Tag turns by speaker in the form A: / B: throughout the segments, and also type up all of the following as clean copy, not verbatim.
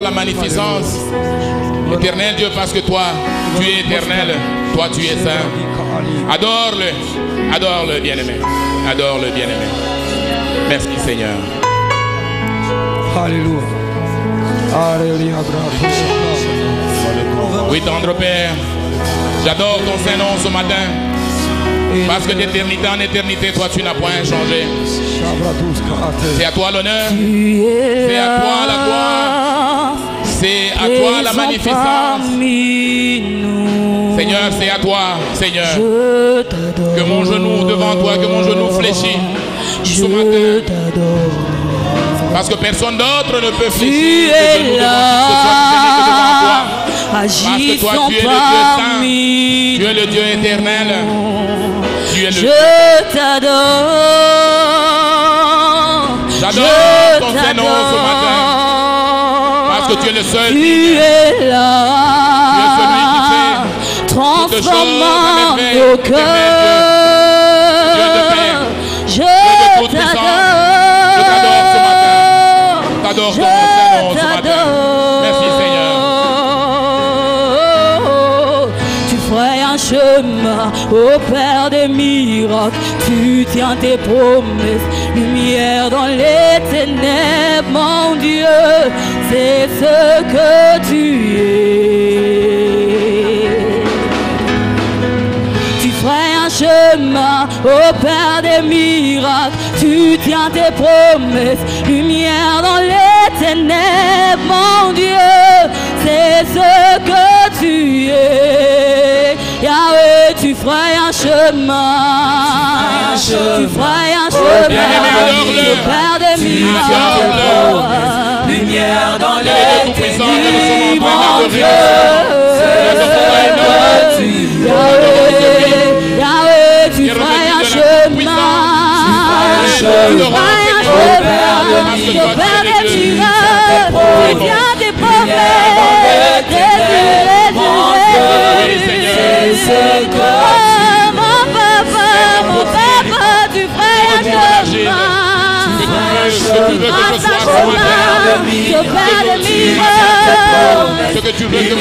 A: La magnificence, éternel Dieu, parce que toi, tu es éternel, toi tu es saint. Adore-le, adore-le bien-aimé, adore-le bien-aimé. Merci Seigneur.
B: Alléluia. Alléluia.
A: Oui, tendre Père, j'adore ton saint nom ce matin. Parce que d'éternité en éternité, toi tu n'as point changé. C'est à toi l'honneur, c'est à toi la gloire, c'est à toi la magnificence. Seigneur, c'est à toi, Seigneur, que mon genou devant toi, que mon genou fléchit ce matin. Parce que personne d'autre ne peut fléchir le genou devant toi. Parce que toi, tu es le Dieu saint, tu es le Dieu éternel. Tu es le Dieu.
C: Je t'adore.
A: J'adore ton Saint-Nom ce matin. Parce que tu es le seul.
C: Tu es là.
A: Tu es celui qui fait
C: transformant nos cœurs.
A: Dieu de paix.
C: Je t'adore.
A: Je t'adore ce matin. T'adore ton Saint-Nom ce matin. Merci Seigneur.
C: Chemin, ô Père des miracles, tu tiens tes promesses, lumière dans les ténèbres, mon Dieu, c'est ce que tu es. Tu ferais un chemin, ô Père des miracles, tu tiens tes promesses, lumière dans les ténèbres, mon Dieu, c'est ce que tu es. Yahweh, tu ferais un chemin, tu ferais un chemin, Père des miracles,
A: lumière dans les ténèbres, mon Dieu,
C: Yahweh, tu ferais un chemin, tu ferais un chemin, Père des miracles, tu viens des promesses, c'est que mon papa, tu ferais un chemin.
A: Ce que tu veux que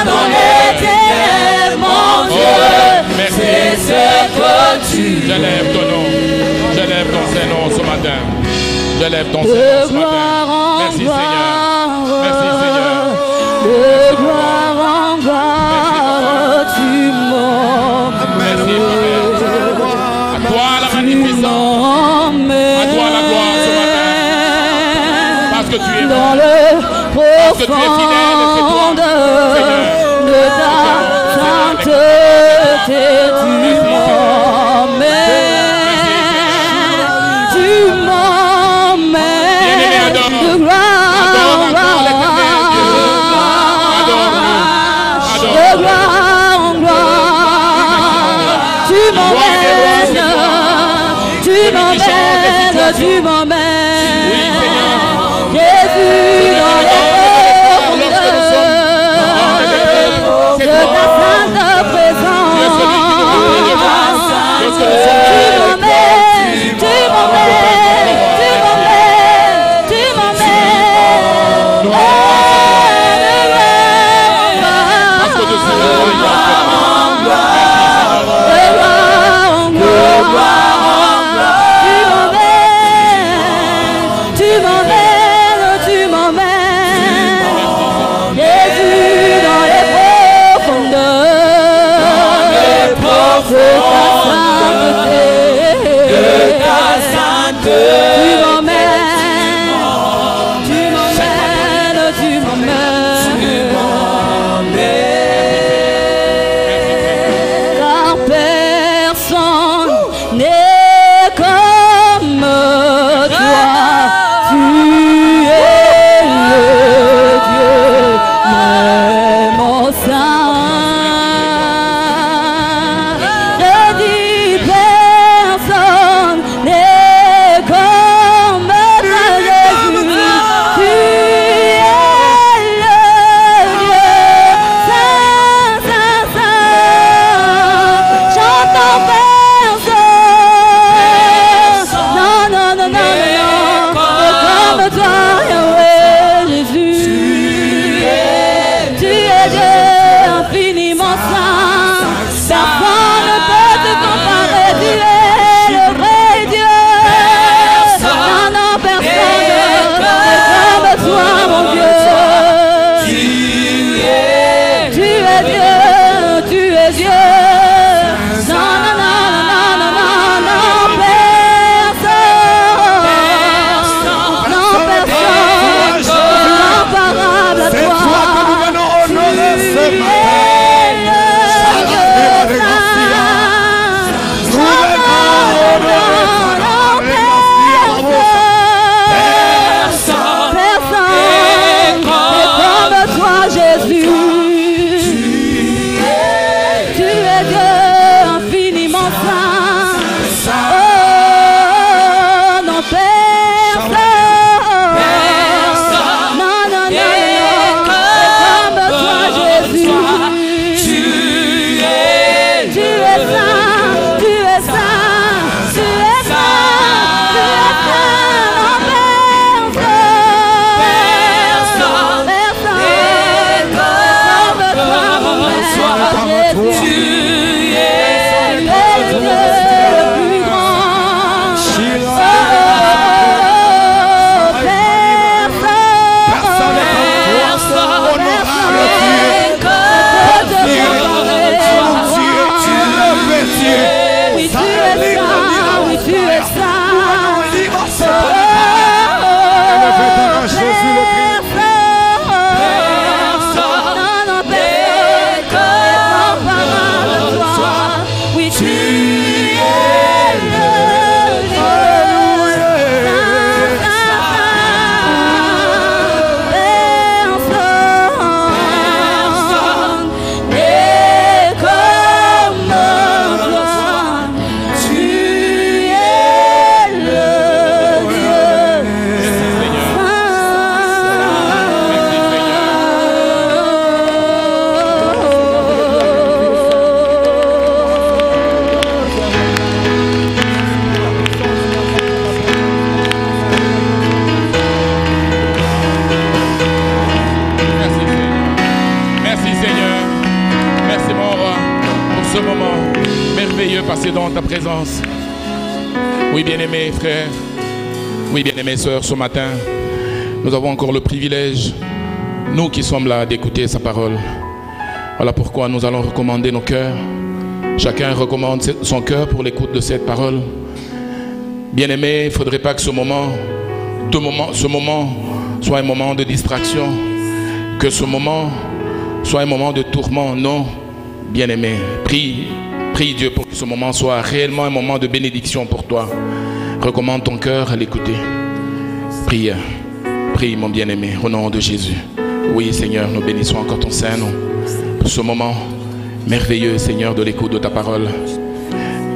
C: dans les ténèbres, mon Dieu, c'est ce que tu veux.
A: J'élève ton nom, j'élève ton Saint-Nom ce matin. J'élève ton Saint-Nom ce matin. Merci Seigneur, merci Seigneur.
C: De gloire en gloire, tu m'emmènes.
A: À toi la magnificence, à toi la gloire ce matin. Parce que tu es
C: dans le profond de ta sainteté, tu m'emmènes. Tu m'emmènes de gloire en gloire. De gloire en gloire, tu m'emmènes, tu m'emmènes, tu m'emmènes, Jésus dans les profondeurs de ta sainte présence, tu m'emmènes, tu m'emmènes, tu m'emmènes, tu m'emmènes.
A: passer dans ta présence. Oui, bien-aimés frères, oui, bien-aimés sœurs, ce matin, nous avons encore le privilège, nous qui sommes là, d'écouter sa parole. Voilà pourquoi nous allons recommander nos cœurs. Chacun recommande son cœur pour l'écoute de cette parole. Bien-aimés, il ne faudrait pas que ce moment soit un moment de distraction, que ce moment soit un moment de tourment. Non, bien-aimé, prie Dieu pour que ce moment soit réellement un moment de bénédiction pour toi. Recommande ton cœur à l'écouter. Prie mon bien-aimé, au nom de Jésus. Oui Seigneur, nous bénissons encore ton Saint-Nom pour ce moment merveilleux, Seigneur, de l'écoute de ta parole.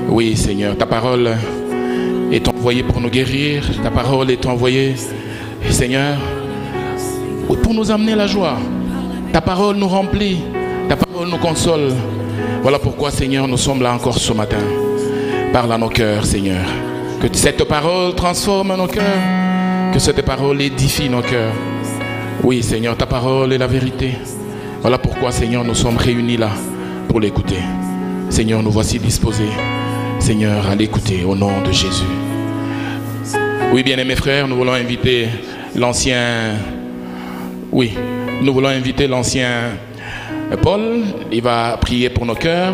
A: Oui Seigneur, ta parole est envoyée pour nous guérir. Ta parole est envoyée, Seigneur, pour nous amener la joie. Ta parole nous remplit, ta parole nous console. Voilà pourquoi, Seigneur, nous sommes là encore ce matin. Parle à nos cœurs, Seigneur. Que cette parole transforme nos cœurs. Que cette parole édifie nos cœurs. Oui, Seigneur, ta parole est la vérité. Voilà pourquoi, Seigneur, nous sommes réunis là pour l'écouter. Seigneur, nous voici disposés, Seigneur, à l'écouter au nom de Jésus. Oui, bien-aimés frères, nous voulons inviter l'ancien... Oui, nous voulons inviter l'ancien Paul. Il va prier pour nos cœurs,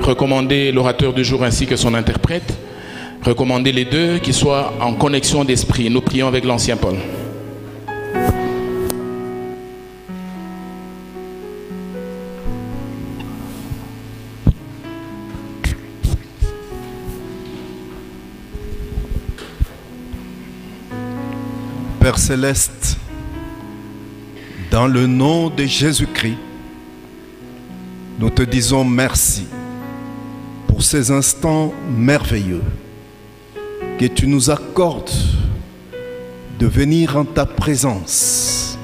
A: recommander l'orateur du jour ainsi que son interprète, recommander les deux qui soient en connexion d'esprit. Nous prions avec l'ancien Paul.
D: Père Céleste, dans le nom de Jésus-Christ, nous te disons merci pour ces instants merveilleux que tu nous accordes de venir en ta présence.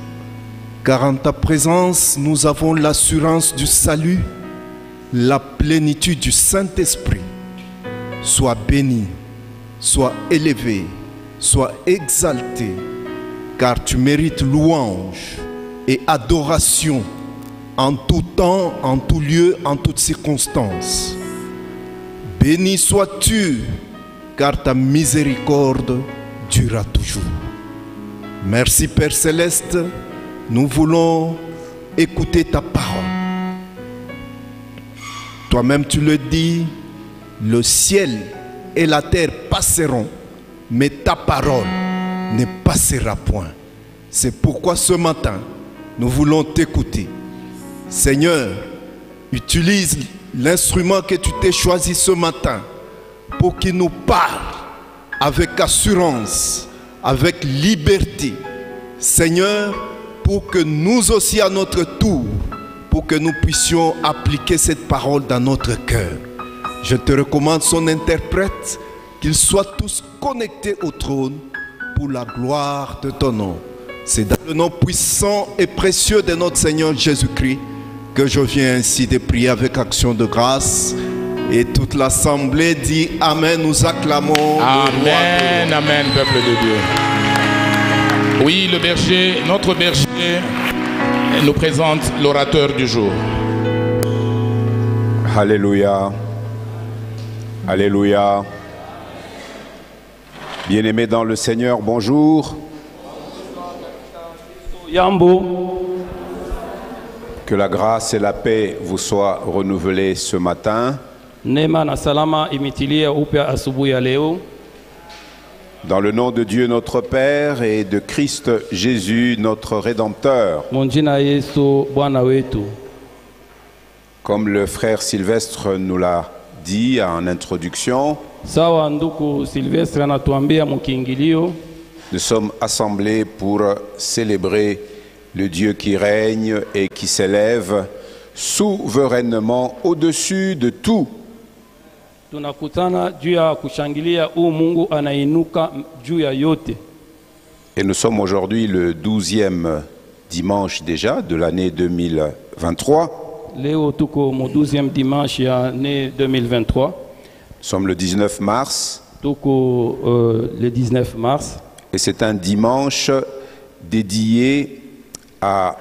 D: Car en ta présence, nous avons l'assurance du salut, la plénitude du Saint-Esprit. Sois béni, sois élevé, sois exalté, car tu mérites louange et adoration en tout temps, en tout lieu, en toutes circonstances. Béni sois-tu, car ta miséricorde durera toujours. Merci Père Céleste, nous voulons écouter ta parole. Toi-même tu le dis, le ciel et la terre passeront, mais ta parole ne passera point. C'est pourquoi ce matin, nous voulons t'écouter. Seigneur, utilise l'instrument que tu t'es choisi ce matin pour qu'il nous parle avec assurance, avec liberté. Seigneur, pour que nous aussi à notre tour, pour que nous puissions appliquer cette parole dans notre cœur. Je te recommande son interprète, qu'ils soient tous connectés au trône pour la gloire de ton nom. C'est dans le nom puissant et précieux de notre Seigneur Jésus-Christ que je viens ainsi de prier avec action de grâce. Et toute l'assemblée dit Amen, nous acclamons.
A: Amen, Amen, peuple de Dieu. Oui, le berger, notre berger nous présente l'orateur du jour.
E: Alléluia. Alléluia. Bien-aimés dans le Seigneur, bonjour.
B: Yambo.
E: Que la grâce et la paix vous soient renouvelées ce matin.
B: Neema na salama imitilie upya asubuhi ya leo.
E: Dans le nom de Dieu notre Père et de Christ Jésus notre Rédempteur.
B: Monjina Yesu Bwana wetu.
E: Comme le frère Sylvestre nous l'a dit en introduction,
B: Sawa nduku Sylvestre anatuambia mkiingilio.
E: nous sommes assemblés pour célébrer le Dieu qui règne et qui s'élève souverainement au-dessus de tout.
B: Tunakutana juu ya kushangilia Mungu anainuka juu ya yote.
E: Et nous sommes aujourd'hui le 12e dimanche déjà de l'année 2023.
B: Leo tuko mu 12e dimanche ya année 2023.
E: Nous sommes le 19 mars.
B: Tuko le 19 mars.
E: Et c'est un dimanche dédié à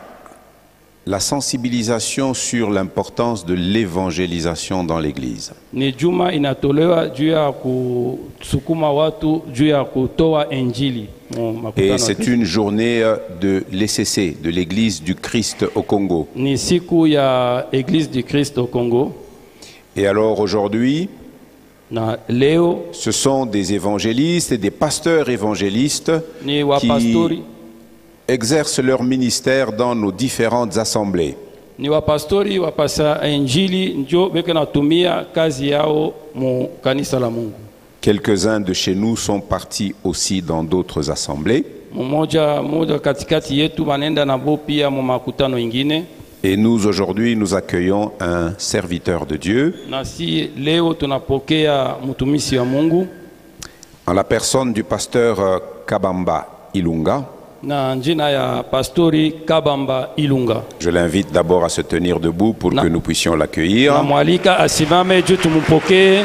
E: la sensibilisation sur l'importance de l'évangélisation dans l'Église.
B: Ni juma inatolewa juu ya kusukuma watu juu ya kutoa injili.
E: Et c'est une journée de l'ECC, de l'Église du Christ au Congo.
B: Ni siku ya Église du Christ au Congo.
E: Et alors aujourd'hui,
B: Na leo
E: ce sont des évangélistes et des pasteurs évangélistes
B: ni wapastori
E: exercent leur ministère dans nos différentes assemblées.
B: ni wapastori wapasa injili njo beke natumia kazi yao mu kanisa la Mungu.
E: Quelques-uns de chez nous sont partis aussi dans d'autres assemblées.
B: Mmoja katikati yetu banenda na bo pia mu makutano ingine.
E: Et nous aujourd'hui nous accueillons un serviteur de Dieu.
B: Na si leo tunapokea mtumishi wa Mungu
E: En la personne du pasteur Kabamba Ilunga.
B: na njina ya pastori Kabamba Ilunga.
E: Je l'invite d'abord à se tenir debout pour que nous puissions l'accueillir.
B: Na mwalika asimame juu tumpokee.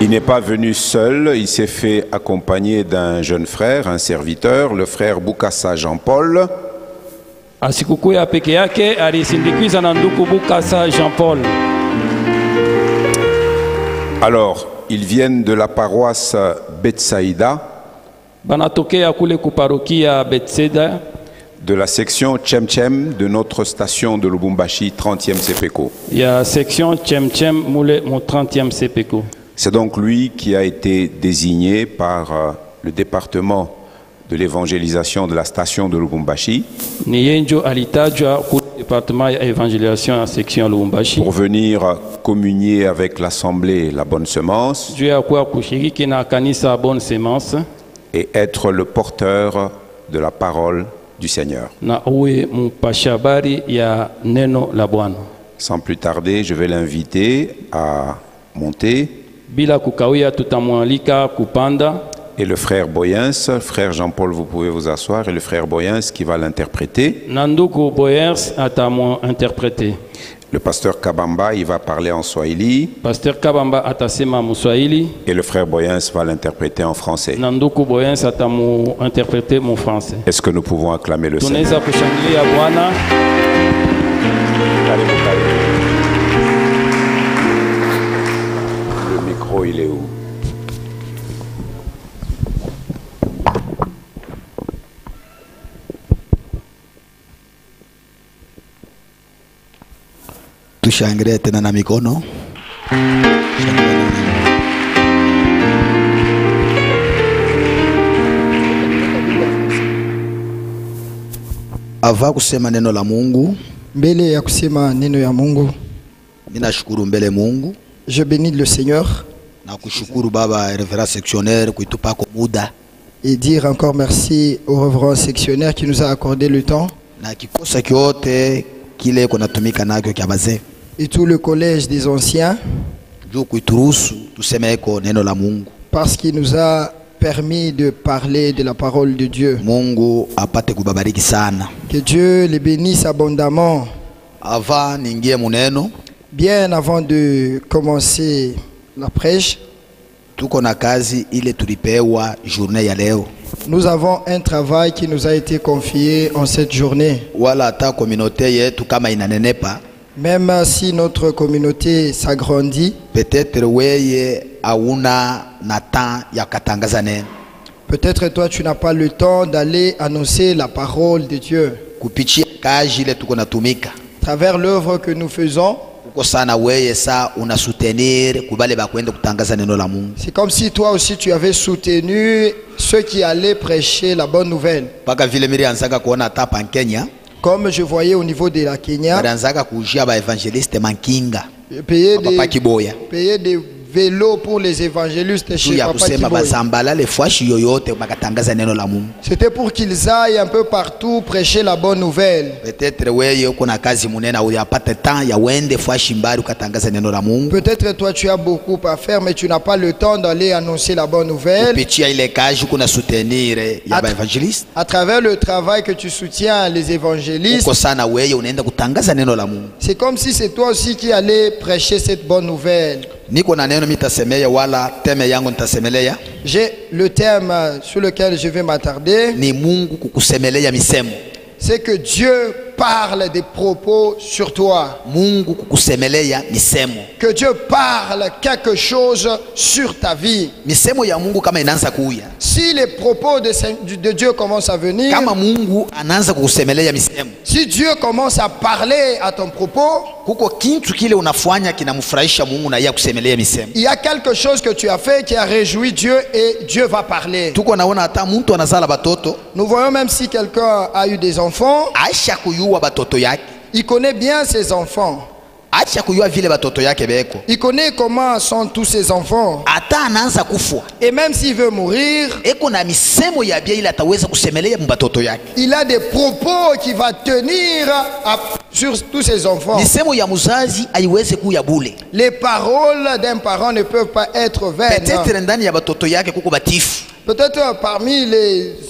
E: Il n'est pas venu seul, il s'est fait accompagner d'un jeune frère, un serviteur, le frère Bukasa Jean-Paul.
B: Asikukuya peke yake alisindikiza na ndugu Bukasa Jean-Paul.
E: Alors, ils viennent de la paroisse Betsaïda,
B: Banatokea kule kuparokia Bethsaida,
E: de la section Tchem de notre station de Lubumbashi, 30e CPECO.
B: ya section Tchem mule mon 30e CPECO.
E: C'est donc lui qui a été désigné par le département de l'évangélisation de la station de Lubumbashi
B: Ni yenjo alitajwa ku département ya évangélisation ya section Lubumbashi.
E: pour venir communier avec l'Assemblée la bonne semence
B: Juu ya kuwa kushiriki na kanisa Bonne Semence
E: et être le porteur de la parole du Seigneur.
B: na uwe mpasha habari ya neno la Bwana.
E: Sans plus tarder, je vais l'inviter à monter.
B: Bila kukawia tutamwalika kupanda
E: Et le frère Boyens, frère Jean-Paul, vous pouvez vous asseoir, et le frère Boyens qui va l'interpréter.
B: na ndugu Boyers atamu interpréter.
E: Le pasteur Kabamba, il va parler en Swahili,
B: Pasteur Kabamba atasema Mswahili
E: et le frère Boyens va l'interpréter en français.
B: na ndugu Boyens atamu interpréter mon français.
E: Est-ce que nous pouvons acclamer le Seigneur?
B: Tunaweza kushangilia Bwana.
E: Le micro, il est où?
F: Tushangilie tena na mikono. Ava kusema neno la Mungu,
G: Mbele ya kusema neno ya Mungu,
F: ninashukuru mbele Mungu
G: je bénis le Seigneur
F: na kushukuru baba reverend sectionnaire kuitupa kwa muda
G: et dire encore merci au reverend sectionnaire qui nous a accordé le temps
F: na kikosa kyote kile kunatumika nakyo kya bazee
G: et tout le collège des anciens
F: juu kuituruhusu tusemeko neno la Mungu.
G: parce qu'il nous a permis de parler de la parole de Dieu.
F: Mungu apate kubabariki sana.
G: Que Dieu les bénisse abondamment.
F: Ava ningie muneno,
G: Bien avant de commencer la prêche,
F: tuko na kazi ile tulipewa journée ya leo.
G: nous avons un travail qui nous a été confié en cette journée.
F: Wala hata communauté yetu kama inanenepa,
G: Même si notre communauté s'agrandit,
F: peut-être weye auna na temps ya katangaza neno.
G: peut-être toi tu n'as pas le temps d'aller annoncer la parole de Dieu.
F: Kupitia kazi ile tuko natumika.
G: À travers l'œuvre que nous faisons,
F: Uko sana weye sa una soutenir kubale bakwenda kutangaza neno la Mungu.
G: c'est comme si toi aussi tu avais soutenu ceux qui allaient prêcher la bonne nouvelle.
F: Paka vile miri anzaka kuona hata pa Kenya,
G: Comme je voyais au niveau de la Kenya,
F: anzaka kujia ba evangeliste mankinga.
G: payer
F: Papa Kiboya.
G: des vélos pour les évangélistes
F: Juu
G: chez
F: ya
G: Papa
F: kusema
G: Kiboya.
F: bazambala le fwashi yoyote bakatangaza neno la Mungu.
G: C'était pour qu'ils aillent un peu partout prêcher la bonne nouvelle.
F: Peut-être weye uko na kazi munena uyapate temps ya wende fwashi mbali ukatangaza neno la Mungu.
G: Peut-être toi tu as beaucoup à faire, mais tu n'as pas le temps d'aller annoncer la bonne nouvelle.
F: Kupitia ile kazi kuna soutenir ya ba evangeliste.
G: À travers le travail que tu soutiens les évangélistes,
F: Uko sana weye unaenda kutangaza neno la Mungu.
G: c'est comme si c'est toi aussi qui allais prêcher cette bonne nouvelle.
F: Niko na neno mitasemeya wala teme yangu nitasemelea.
G: le terme sur lequel je vais m'attarder.
F: ni Mungu kukusemelea misemo.
G: C'est que Dieu parle des propos sur toi.
F: Mungu kukusemelea misemo.
G: Que Dieu parle quelque chose sur ta vie.
F: Misemo ya Mungu kama inaanza kuya.
G: Si les propos de Dieu commencent à venir,
F: Kama Mungu anaanza kukusemelea misemo.
G: si Dieu commence à parler à ton propos,
F: Kuko kintu kile unafanya kinamfurahisha Mungu na yeye kusemelea misemo.
G: il y a quelque chose que tu as fait qui a réjoui Dieu et Dieu va parler.
F: Tuko naona hata mtu anazala batoto,
G: Nous voyons même si quelqu'un a eu des enfants,
F: aisha kuyua batoto yake.
G: il connaît bien ses enfants.
F: Acha kuyua vile batoto yake beko.
G: Il connaît comment sont tous ses enfants.
F: Ata anaanza kufwa.
G: Et même s'il veut mourir,
F: Eko na misemo ya bia ile ataweza kusemelea mbatoto yake.
G: il a des propos qu'il va tenir sur tous ses enfants.
F: Misemo ya muzazi haiwezi kuya bule.
G: Les paroles d'un parent ne peuvent pas être vaines.
F: Peut-être ndani ya batoto yake kuko batifu.
G: Peut-être parmi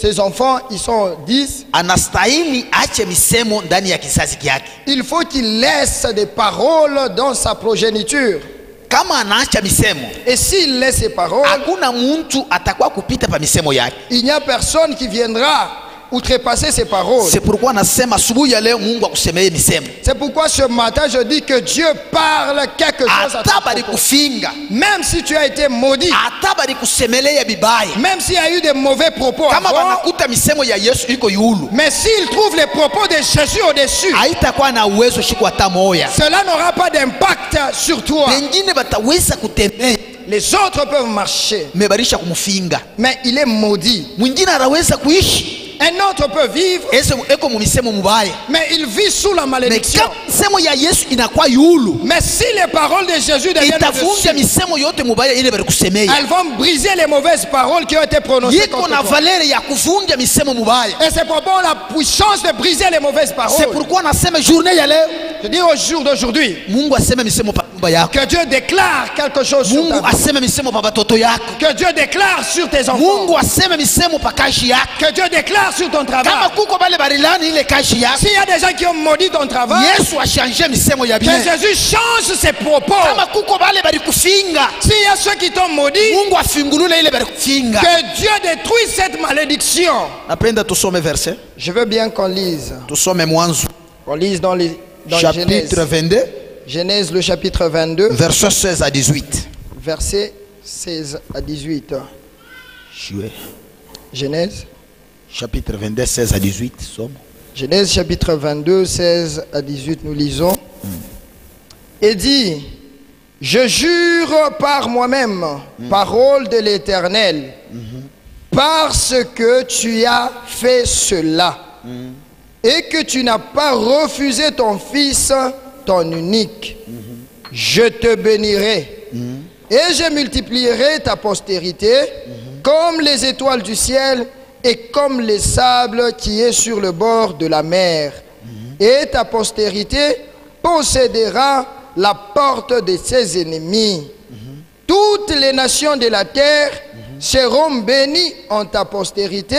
G: ses enfants, ils sont 10.
F: Anastahili ache misemo ndani ya kizazi kyake.
G: Il faut qu'il laisse des paroles dans sa progéniture.
F: Kama anaacha misemo,
G: Et s'il laisse ces paroles,
F: hakuna muntu atakuwa kupita pa misemo yake.
G: il n'y a personne qui viendra outrepasser ces paroles.
F: C'est pourquoi nasema asubuhi ya leo Mungu akusemee misemo.
G: C'est pourquoi ce matin je dis que Dieu parle quelque chose à
F: Ata
G: ton
F: bali
G: propos.
F: kufinga,
G: Même si tu as été maudit,
F: ata bali kusemelea bibaya.
G: même s'il y a eu des mauvais propos
F: Kama
G: avant,
F: banakuta misemo ya Yesu iko yulu,
G: mais s'il trouve les propos de Jésus au-dessus,
F: haitakuwa na uwezo shiku hata moya.
G: cela n'aura pas d'impact sur toi.
F: Pengine bataweza kutembea,
G: Les autres peuvent marcher,
F: mebarisha kumfinga.
G: mais il est maudit.
F: Mwingine anaweza kuishi,
G: Un autre peut vivre,
F: eko mu misemo mubaya.
G: mais il vit sous la
F: Mais
G: malédiction.
F: kama misemo ya Yesu inakuwa yulu,
G: Mais si les paroles de Jésus deviennent
F: itavunja
G: au-dessus,
F: misemo yote mubaya ile bali kusemea.
G: elles vont briser les mauvaises paroles qui ont été prononcées
F: Yiko
G: contre
F: na
G: toi.
F: valere ya kuvunja misemo mubaya.
G: Et ces propos ont la puissance de briser les mauvaises
F: C'est
G: paroles.
F: pourquoi nasema journée ya leo
G: Je dis au jour d'aujourd'hui,
F: Mungu aseme misemo pa nyumba yako.
G: que Dieu déclare quelque chose sur ta
F: Mungu
G: vie.
F: aseme misemo pa batoto yako.
G: Que Dieu déclare sur tes enfants.
F: Mungu aseme misemo pa kazi yako.
G: Que Dieu déclare sur ton
F: Kama
G: travail.
F: kuko bale barilani ile kazi yako,
G: S'il y a des gens qui ont maudit ton travail,
F: Yesu achanje misemo ya
G: que
F: bien.
G: Jésus change ses propos.
F: Kama kuko bale bali kufinga,
G: S'il y a ceux qui t'ont maudit,
F: Mungu afingulule ile bali kufinga.
G: que Dieu détruise cette malédiction.
F: Napenda tusome verset.
G: Je veux bien qu'on lise.
F: Tusome Mwanzo
G: On lise dans
F: chapitre
G: Genèse.
F: 22
G: Genèse le chapitre 22,
F: verset 16 à 18.
G: versets 16 à 18.
F: Jouez.
G: Genèse.
F: Chapitre 22 16 à 18 somme.
G: Genèse chapitre 22, 16 à 18, nous lisons. Et dit, je jure par moi-même, parole de l'Éternel, parce que tu as fait cela, et que tu n'as pas refusé ton fils, ton unique, je te bénirai, et je multiplierai ta postérité, comme les étoiles du ciel, et comme les sables qui est sur le bord de la mer. Et ta postérité possédera la porte de ses ennemis. Toutes les nations de la terre seront bénies en ta postérité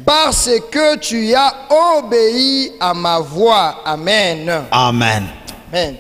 G: parce que tu as obéi à ma voix. Amen.
F: Amen.
G: Amen.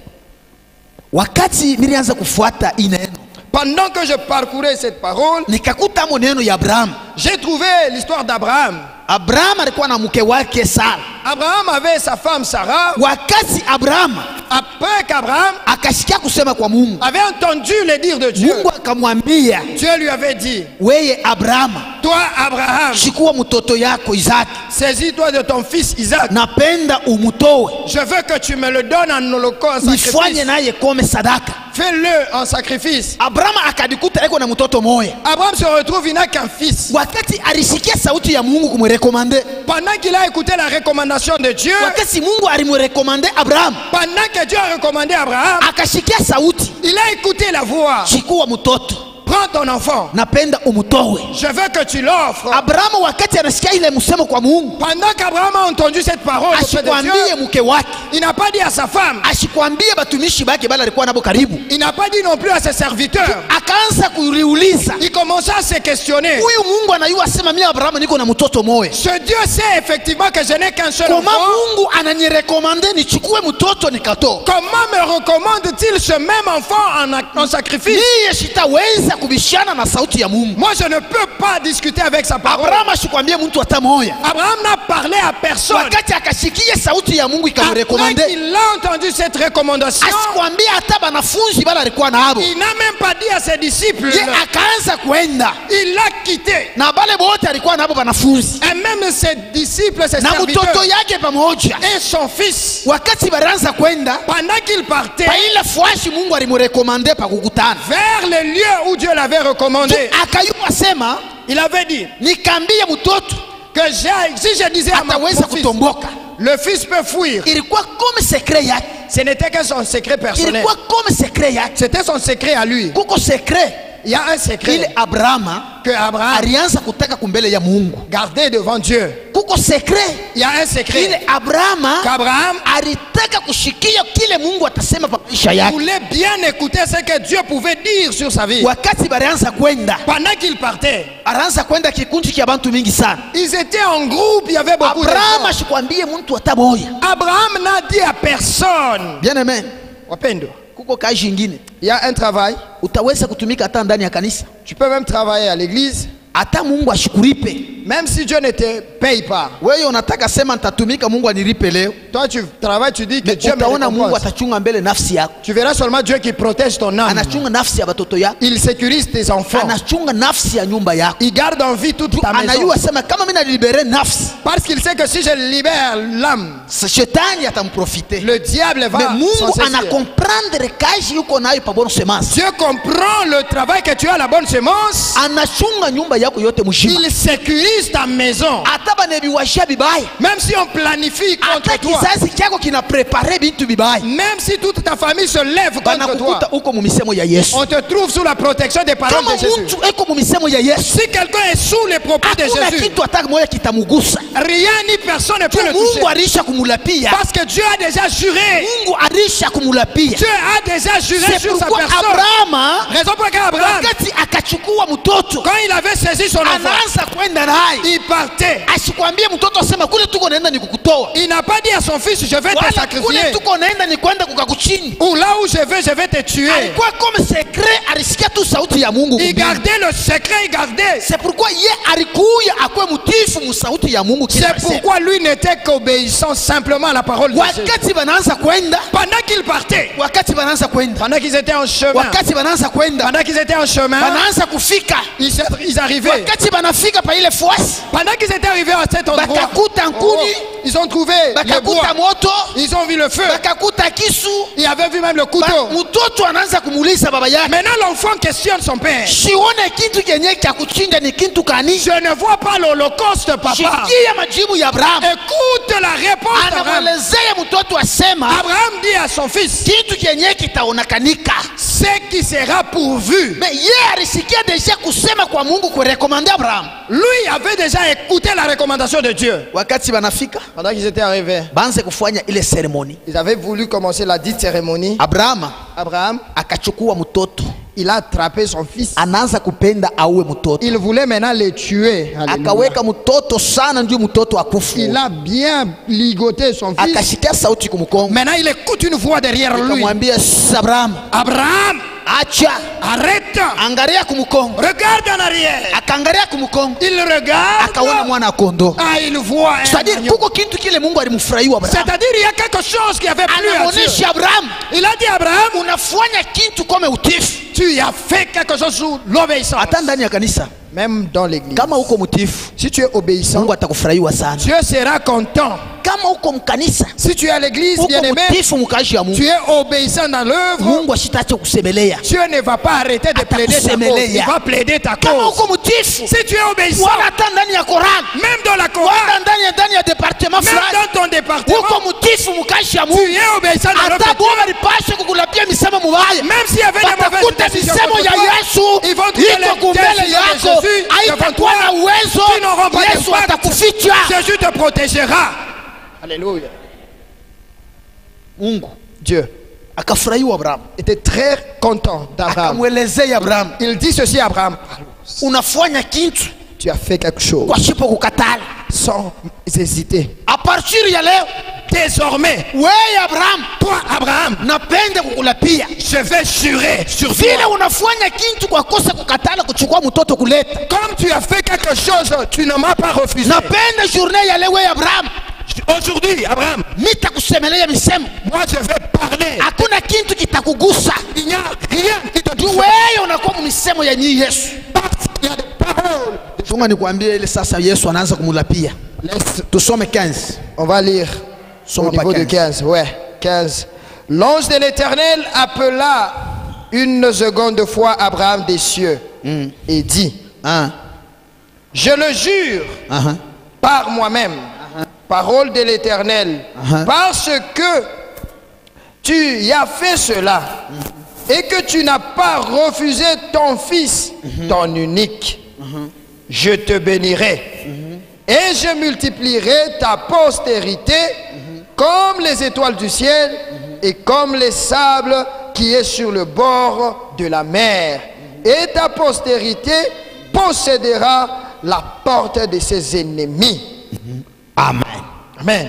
F: Wakati nilianza kufuata ineno,
G: Pendant que je parcourais cette parole,
F: nikakuta maneno ya Abraham.
G: j'ai trouvé l'histoire d'Abraham.
F: Abraham alikuwa na mke wake Sara.
G: Abraham avait sa femme Sarah.
F: Wakati Abraham
G: Après qu'Abraham
F: akasikia kusema kwa Mungu,
G: avait entendu les dires de Dieu,
F: Mungu akamwambia,
G: Dieu lui avait dit,
F: weye Abraham,
G: toi Abraham,
F: chukua mtoto yako Isaki,
G: saisis-toi de ton fils Isaac.
F: napenda umutowe,
G: Je veux que tu me le donnes en holocauste, en
F: nifanye
G: sacrifice.
F: naye kome sadaka.
G: Fais-le en sacrifice.
F: Abraham akadikuta eko na mtoto moya.
G: Abraham se retrouve, il n'a qu'un fils.
F: Wakati alisikia sauti ya Mungu kumrekomande,
G: Pendant qu'il a écouté la recommandation de Dieu,
F: wakati Mungu alimrekomande Abraham,
G: pendant que Dieu a recommandé à Abraham,
F: akashikia sauti,
G: il a écouté la voix.
F: chukua mtoto,
G: Prends ton enfant.
F: napenda umutowe.
G: Je veux que tu l'offres.
F: Abraham wakati anasikia ile msemo kwa Mungu,
G: Pendant qu'Abraham a entendu cette parole auprès de
F: ashikwambie
G: Dieu,
F: mke wake,
G: il n'a pas dit à sa femme,
F: ashikwambie batumishi bake bale alikuwa nabo karibu,
G: il n'a pas dit non plus à ses serviteurs.
F: akaanza kuliuliza,
G: Il commença à se questionner.
F: huyu Mungu anayua sema mimi Abraham niko na mtoto moya,
G: Ce Dieu sait effectivement que je n'ai qu'un seul
F: koma
G: enfant.
F: Mungu ananirekomande nichukue mtoto nikatoa?
G: Comment me recommande-t-il ce même enfant en sacrifice?
F: Mie sitaweza kubishana na sauti ya Mungu.
G: Moi je ne peux pas discuter avec sa parole.
F: Abraham ashikwambia mtu hata moja.
G: Abraham n'a parlé à personne.
F: Wakati akashikia sauti ya Mungu
G: Après
F: ikamrekomande.
G: qu'il a entendu cette recommandation,
F: Asikwambia hata banafunzi bala alikuwa nabo.
G: il n'a même pas dit à ses disciples.
F: Ye akaanza kuenda.
G: Il l'a quitté.
F: Na bale bote alikuwa nabo banafunzi.
G: Et même ses disciples, ses
F: Na
G: serviteurs
F: mtoto yake pamoja.
G: et son fils,
F: Wakati baraanza kwenda,
G: pendant qu'il partait
F: pa ile fuashi Mungu alimurekomande pa kukutana.
G: vers le lieu où Dieu l'avait recommandé,
F: Akayua sema,
G: il avait dit
F: nikambie mtoto
G: que si je disais à mon
F: ataweza
G: fils,
F: kutomboka.
G: le fils peut fuir,
F: Ilikuwa comme secret yake.
G: ce n'était que son secret personnel.
F: Ilikuwa comme secret yake.
G: C'était son secret à lui.
F: Kuko secret.
G: Il y a un
F: Ile
G: secret
F: Abrahama
G: que Abraham
F: alianza kutaka kumbele ya Mungu.
G: gardait devant Dieu.
F: Kuko secret.
G: Il y a un
F: Ile
G: secret
F: Abrahama
G: qu'Abraham
F: alitaka kushikia kile Mungu atasema pa maisha yake.
G: voulait bien écouter ce que Dieu pouvait dire sur sa vie.
F: Wakati balianza kwenda,
G: Pendant qu'il partait,
F: alianza kwenda kikundi kia bantu mingi sana.
G: ils étaient en groupe, il y avait beaucoup de
F: Abrahama
G: gens.
F: ashikwambie mtu hata moja.
G: Abraham n'a dit à personne.
F: Bien aimé.
G: Wapendo,
F: Kuko kazi ingine.
G: il y a un travail.
F: Utaweza kutumika hata ndani ya kanisa.
G: Tu peux même travailler à l'église,
F: Hata Mungu ashikuripe.
G: même si Dieu ne te paye pas.
F: Wewe unataka sema nitatumika Mungu anilipe leo.
G: Toi, tu travailles, tu dis que
F: Mais
G: Dieu me
F: utaona Mungu
G: récompense.
F: atachunga mbele nafsi yako.
G: Tu verras seulement Dieu qui protège ton âme.
F: Anachunga nafsi ya batoto yako.
G: Il sécurise tes enfants.
F: Anachunga nafsi ya nyumba yako.
G: Il garde en vie toute ta maison.
F: Anayua sema kama mimi nalibere nafsi,
G: Parce qu'il sait que si je libère l'âme,
F: shetani atamprofite.
G: le diable va
F: Mais
G: s'en
F: Mungu
G: saisir.
F: anakomprendre kazi yuko nayo pa bonne semence.
G: Dieu comprend le travail que tu as, la bonne semence.
F: Anachunga nyumba yako yote mshima.
G: Il sécurise ta maison.
F: Hata banebiwashia bibaya.
G: Même si on planifie contre
F: Hata
G: toi,
F: kizazi chako kina prepare bintu bibaya.
G: même si toute ta famille se lève contre toi,
F: Banakukuta uko mumisemo ya Yesu.
G: on te trouve sous la protection des paroles
F: Kama
G: de Jésus.
F: mtu eko mumisemo ya Yesu,
G: Si quelqu'un est sous les propos de
F: hakuna
G: Jésus,
F: kitu hata moja kitamugusa.
G: rien ni personne ne peut le
F: Mungu
G: toucher.
F: alisha kumulapia.
G: Parce que Dieu a déjà juré.
F: Mungu alisha kumulapia.
G: Dieu a déjà juré
F: C'est
G: sur sa
F: pourquoi
G: personne.
F: Abrahama
G: Raison pour laquelle Abraham,
F: wakati akachukua mtoto
G: quand il avait saisi son enfant,
F: anaanza kwenda naye,
G: il partait.
F: asikwambie mtoto asema kule tuko naenda ni kukutoa,
G: Il n'a pas dit à son fils, je vais te
F: wala kule
G: sacrifier.
F: tuko naenda ni kwenda kukakuchini.
G: Ou là où je vais te tuer.
F: Alikuwa comme secret, alisikia tu sauti ya Mungu.
G: Il
F: kumbili.
G: gardait le secret, il gardait.
F: C'est pourquoi ye alikuya akwe mutifu mu sauti ya Mungu kila
G: C'est
F: siku.
G: pourquoi lui n'était qu'obéissant simplement à la parole de Jésus.
F: Wakati banaanza kwenda,
G: Pendant qu'il partait,
F: wakati banaanza kwenda,
G: pendant qu'ils étaient en chemin,
F: wakati banaanza kwenda,
G: pendant qu'ils étaient en chemin,
F: banaanza kufika,
G: ils arrivaient.
F: wakati banafika pa ile fuasi,
G: Pendant qu'ils étaient arrivés à cet endroit,
F: bakakuta nkuni,
G: ils ont trouvé le
F: bakakuta
G: bois,
F: moto,
G: ils ont vu le feu,
F: bakakuta kisu.
G: ils avaient vu même le couteau.
F: Mtoto anaanza kumuuliza baba yake,
G: Maintenant l'enfant questionne son père.
F: shione kitu kenye cha kuchinja ni kitu kani?
G: Je ne vois pas l'holocauste, papa.
F: Shikia majibu ya Abraham.
G: Écoute la réponse d'Abraham.
F: Anamwelezea mtoto asema
G: Abraham dit à son fils,
F: kitu kenye kitaonekanika.
G: ce qui sera pourvu.
F: Mais ye alisikia deja kusema kwa Mungu kurekomande Abraham.
G: Lui avait déjà écouté la recommandation de Dieu.
F: Wakati banafika
G: Pendant qu'ils étaient arrivés,
F: banze kufanya ile seremoni,
G: ils avaient voulu commencer la dite cérémonie. Abraham,
F: akachukua mtoto,
G: il a attrapé son fils.
F: anaanza kupenda auwe mtoto,
G: Il voulait maintenant le tuer. Alléluia.
F: akaweka mtoto sana ndio mtoto akufu,
G: Il a bien ligoté son fils.
F: akashikia sauti kumkongo,
G: Maintenant, il écoute une voix derrière lui.
F: akamwambia Abraham,
G: Abraham,
F: acha,
G: arrête.
F: angalia kumkongo.
G: Regarde en arrière.
F: Akaangalia kumkongo,
G: Il regarde.
F: akaona mwana kondoo.
G: Ah, il voit un
F: C'est-à-dire
G: agneau.
F: kuko kitu kile Mungu alimfurahiwa Abraham.
G: C'est-à-dire, il y a quelque chose qui avait plu à Dieu.
F: Anamuonesha Abraham,
G: Il a dit à Abraham,
F: unafanya kitu kama utifu.
G: tu as fait quelque chose sous l'obéissance.
F: Hata ndani ya kanisa
G: Même dans l'église.
F: kama uko mtifu,
G: Si tu es obéissant,
F: Mungu atakufurahiwa sana.
G: Dieu sera content.
F: Kama uko mkanisa,
G: Si tu es à l'église,
F: uko
G: bien aimé,
F: mtifu mkazi ya
G: tu
F: Mungu,
G: es obéissant dans l'œuvre,
F: Mungu asitaache kusemelea.
G: Dieu ne va pas arrêter de plaider ta cause.
F: Atakusemelea.
G: Il va plaider ta
F: Kama
G: cause.
F: uko mtifu,
G: Si tu es obéissant,
F: wala hata ndani ya Korani,
G: même dans la
F: wala
G: Corée,
F: ndani ya departement
G: même
F: fulani,
G: dans ton département,
F: uko mtifu mkazi ya
G: tu
F: Mungu,
G: es obéissant dans
F: hata
G: l'œuvre.
F: boma lipashe kukulapia misemo mubaya,
G: Même s'il y avait des mauvaises
F: batakuta
G: décisions
F: misemo
G: contre
F: ya
G: toi,
F: Yesu
G: ils vont trouver
F: iko
G: les
F: kumbele
G: décisions de
F: yako,
G: Jésus devant
F: haitakuwa
G: toi,
F: na uwezo.
G: qui n'auront pas
F: Yesu
G: d'impact.
F: atakuficha.
G: Jésus te protégera. Alléluia.
F: Mungu
G: Dieu
F: akafurahiwa Abraham,
G: était très content d'Abraham.
F: akamwelezea Abraham,
G: Il dit ceci à Abraham,
F: unafanya kitu
G: tu as fait quelque chose
F: kwa shipo kukatala.
G: sans hésiter.
F: À partir ya leo,
G: Désormais,
F: wewe Abraham,
G: toi Abraham,
F: napenda kukulapia.
G: je vais jurer sur
F: Vile
G: toi.
F: unafanya kintu kwa kosa kukatala kuchukua mtoto kuleta.
G: Comme tu as fait quelque chose, tu ne m'as pas refusé.
F: Napenda journée ya leo Abraham.
G: Aujourd'hui, Abraham,
F: Nitakusemelea misemo.
G: moi je vais parler.
F: Hakuna kintu kitakugusa.
G: Il n'y a rien qui te touche.
F: Wewe unakuwa misemo ya nyinyi Yesu.
G: Parce qu'il y a des paroles.
F: Chunga nikwambie ile sasa Yesu anaanza kumulapia. Tusome 15.
G: On va lire au niveau de 15. Ouais, 15. L'ange de l'Éternel appela une seconde fois Abraham des cieux et dit, je le jure par moi-même, parole de l'Éternel, parce que tu y as fait cela et que tu n'as pas refusé ton fils, ton unique, je te bénirai et je multiplierai ta postérité comme les étoiles du ciel et comme les sables qui est sur le bord de la mer. Et ta postérité possédera la porte de ses ennemis.
F: Amen.
G: Amen.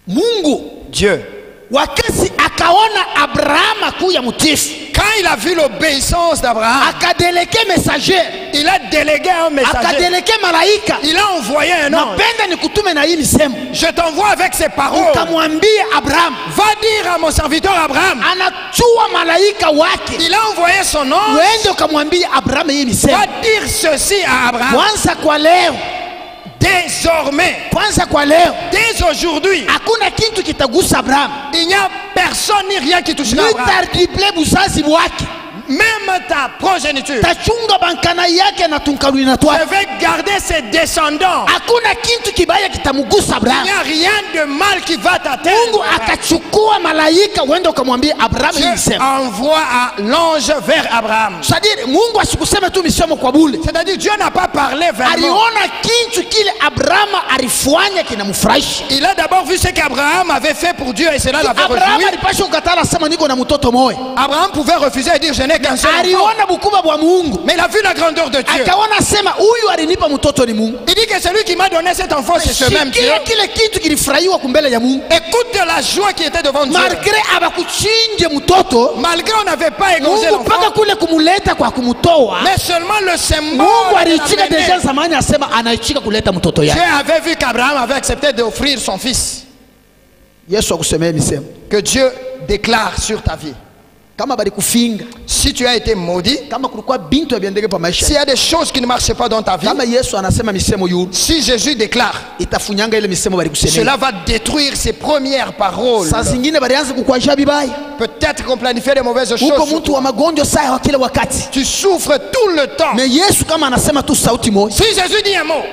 F: Mungu,
G: Dieu,
F: wakati akaona Abraham akuya mutifu,
G: quand il a vu l'obéissance d'Abraham,
F: akadeleke messager,
G: il a délégué un messager.
F: akadeleke malaika.
G: Il a envoyé un ange.
F: Napenda nikutume na hii misemo.
G: Je t'envoie avec ces paroles.
F: Ukamwambia Abraham,
G: Va dire à mon serviteur Abraham.
F: anachua malaika wake.
G: Il a envoyé son ange.
F: Uende ukamwambia Abraham hii misemo.
G: Va dire ceci à Abraham.
F: Kwanza kwa leo,
G: Désormais,
F: kwanza kwa leo,
G: dès aujourd'hui,
F: hakuna kitu kitagusa Abraham.
G: il n'y a personne ni rien qui touchera Abraham.
F: Nitariple buzazi wake.
G: Même ta progéniture.
F: Tachunga bankana yake na tunkalui na twa.
G: Je vais garder ses descendants.
F: Hakuna kitu kibaya kitamugusa
G: Il
F: Abraham.
G: n'y a rien de mal qui va t'atteindre.
F: Mungu akachukua malaika uende ukamwambia Abraham hii
G: Dieu
F: misemo.
G: envoie l'ange vers Abraham.
F: C'est-à-dire Mungu asikuseme tu misemo kwa bule.
G: C'est-à-dire Dieu n'a pas parlé vers lui.
F: Aliona kitu kile Abraham alifanya kinamfurahisha.
G: Il a d'abord vu ce qu'Abraham avait fait pour Dieu et cela l'avait
F: Abraham
G: réjoui.
F: alipasha kukatala sema niko na mtoto moyo.
G: Abraham pouvait refuser et dire je n'ai qu'un seul enfant.
F: Aliona bukubwa bwa Mungu.
G: Mais il a vu la grandeur de Dieu.
F: Akaona sema huyu alinipa mtoto ni Mungu.
G: Il dit que celui qui m'a donné cet enfant c'est ce même Dieu.
F: Kile kitu kilifurahiwa kumbele ya Mungu.
G: Écoute la joie qui était devant Dieu.
F: Malgré abakuchinje mtoto,
G: Malgré on n'avait pas égorgé
F: Mungu paka
G: l'enfant.
F: kule kumuleta kwa kumutoa.
G: Mais seulement le symbole.
F: Mungu
G: de la
F: alichika
G: béné.
F: deja zamani asema anaichika kuleta mtoto
G: Dieu
F: yake.
G: avait vu qu'Abraham avait accepté d'offrir son fils.
F: Yesu akusemea misemo.
G: Que Dieu déclare sur ta vie.
F: Kama bali kufinga,
G: Si tu as été maudit,
F: kama kulikuwa bintu abiendeke pa maisha.
G: s'il y a des choses qui ne marchaient pas dans ta vie,
F: Kama Yesu anasema misemo yulu,
G: si Jésus déclare,
F: itafunyanga ile misemo bali kusemea.
G: cela va détruire ses premières paroles.
F: Saa zingine balianza kukwajia bibaya.
G: Peut-être qu'on planifiait des mauvaises
F: Uko
G: choses.
F: mtu wa magonjwa saa kila wakati.
G: Tu souffres tout le temps.
F: Mais Yesu kama anasema tu sauti moja.
G: Si Jésus dit un mot,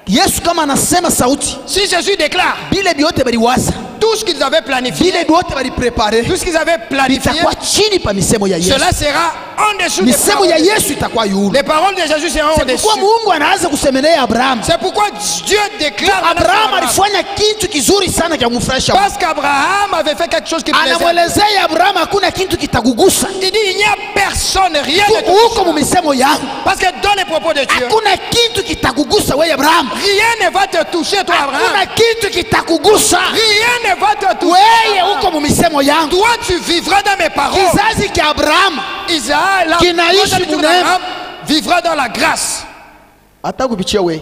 F: Yesu kama anasema sauti,
G: si Jésus déclare,
F: bile biote baliwaza,
G: tout ce qu'ils avaient planifié,
F: bile biote baliprepare,
G: tout ce qu'ils avaient planifié,
F: itakuwa chini pa misemo ya Yesu.
G: cela sera en dessous des
F: Misemo ya
G: paroles.
F: Yesu itakuwa yulu.
G: Les paroles de Jésus seront en
F: C'est
G: dessous.
F: pourquoi Mungu anaanza kusemelea Abraham.
G: C'est pourquoi Dieu déclare à
F: Abraham
G: Abraham.
F: alifanya kitu kizuri sana cha kumfurahisha.
G: Parce qu'Abraham avait fait quelque chose qui plaisait.
F: Anamwelezea Abraham hakuna kitu kitakugusa.
G: Il dit il n'y a personne, rien de tout.
F: Uko mu misemo yangu.
G: Parce que dans les propos de Dieu,
F: Hakuna kitu kitakugusa wewe Abraham.
G: rien ne va te toucher, toi
F: Hakuna
G: Abraham.
F: kitu kitakugusa.
G: Rien ne va te toucher.
F: Wewe uko mu misemo yangu.
G: Toi, tu vivras dans mes paroles.
F: Kizazi cha Abraham
G: Isaac, la
F: kinaishi
G: progéniture
F: munene.
G: d'Abraham vivra dans la grâce.
F: hata kupitia wewe.